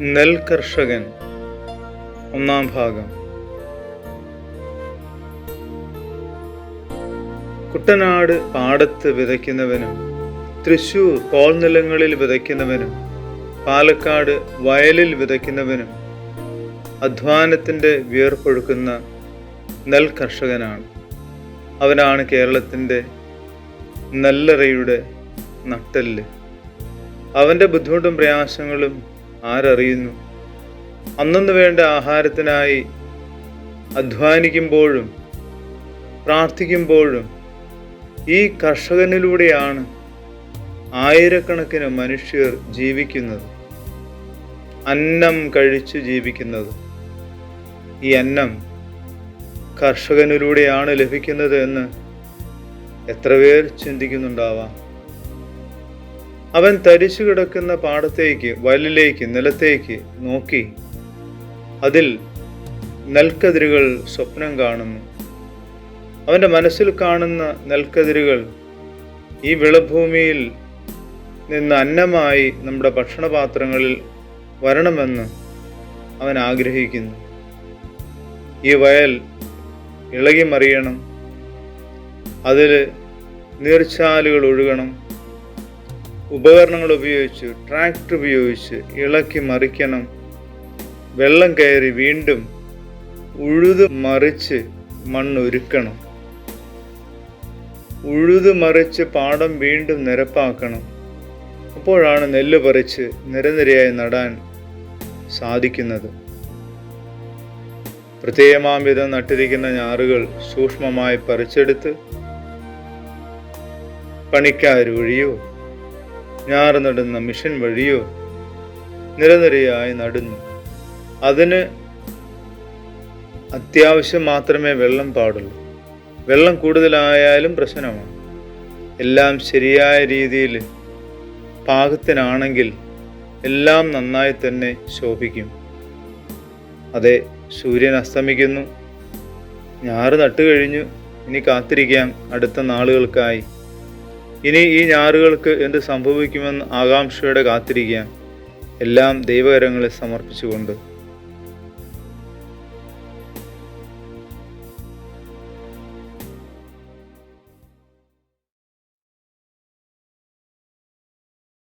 നെൽകർഷകൻ ഒന്നാം ഭാഗം. കുട്ടനാട് പാടത്ത് വിതയ്ക്കുന്നവനും തൃശ്ശൂർ കോൾനിലങ്ങളിൽ വിതയ്ക്കുന്നവനും പാലക്കാട് വയലിൽ വിതയ്ക്കുന്നവനും അധ്വാനത്തിൻ്റെ വിയർപ്പൊഴുക്കുന്ന നെൽകർഷകനാണ്. അവനാണ് കേരളത്തിൻ്റെ നെല്ലറയുടെ നട്ടെല്ല്. അവൻ്റെ ബുദ്ധിമുട്ടും പ്രയാസങ്ങളും ആരറിയുന്നു? അന്നന്ന് വേണ്ട ആഹാരത്തിനായി അധ്വാനിക്കുമ്പോഴും പ്രാർത്ഥിക്കുമ്പോഴും ഈ കർഷകനിലൂടെയാണ് ആയിരക്കണക്കിന് മനുഷ്യർ ജീവിക്കുന്നത്, അന്നം കഴിച്ചു ജീവിക്കുന്നത്. ഈ അന്നം കർഷകനിലൂടെയാണ് ലഭിക്കുന്നത് എന്ന് എത്ര പേർ ചിന്തിക്കുന്നുണ്ടാവാം. അവൻ തരിച്ചു കിടക്കുന്ന പാടത്തേക്ക്, വയലിലേക്ക്, നിലത്തേക്ക് നോക്കി അതിൽ നെൽക്കതിരുകൾ സ്വപ്നം കാണുന്നു. അവൻ്റെ മനസ്സിൽ കാണുന്ന നെൽക്കതിരുകൾ ഈ വിളഭൂമിയിൽ നിന്ന് അന്നമായി നമ്മുടെ ഭക്ഷണപാത്രങ്ങളിൽ വരണമെന്ന് അവൻ ആഗ്രഹിക്കുന്നു. ഈ വയൽ ഇളകി മറിയണം, അതിൽ നീർച്ചാലുകൾ ഒഴുകണം, ഉപകരണങ്ങൾ ഉപയോഗിച്ച്, ട്രാക്ടർ ഉപയോഗിച്ച് ഇളക്കി മറിക്കണം, വെള്ളം കയറി വീണ്ടും ഉഴുത് മറിച്ച് മണ്ണൊരുക്കണം, ഉഴുത് മറിച്ച് പാടം വീണ്ടും നിരപ്പാക്കണം. അപ്പോഴാണ് നെല്ല് പറിച്ച് നിരനിരയായി നടാൻ സാധിക്കുന്നത്. പ്രത്യേകമാം വിധം നട്ടിരിക്കുന്ന ഞാറുകൾ സൂക്ഷ്മമായി പറിച്ചെടുത്ത് പണിക്കാർ വഴിയോ ഞാറ് നടുന്ന മിഷൻ വഴിയോ നിരനിരയായി നടുന്നു. അതിന് അത്യാവശ്യം മാത്രമേ വെള്ളം പാടുള്ളൂ. വെള്ളം കൂടുതലായാലും പ്രശ്നമാണ്. എല്ലാം ശരിയായ രീതിയിൽ പാകത്തിനാണെങ്കിൽ എല്ലാം നന്നായി തന്നെ ശോഭിക്കും. അതെ, സൂര്യൻ അസ്തമിക്കുന്നു, ഞാറ് നട്ടുകഴിഞ്ഞു, ഇനി കാത്തിരിക്കാം അടുത്ത നാളുകൾക്കായി. ഇനി ഈ ഞാറുകൾക്ക് എന്ത് സംഭവിക്കുമെന്ന് ആകാംക്ഷയോടെ കാത്തിരിക്കാം. എല്ലാം ദൈവകരങ്ങളിൽ സമർപ്പിച്ചുകൊണ്ട്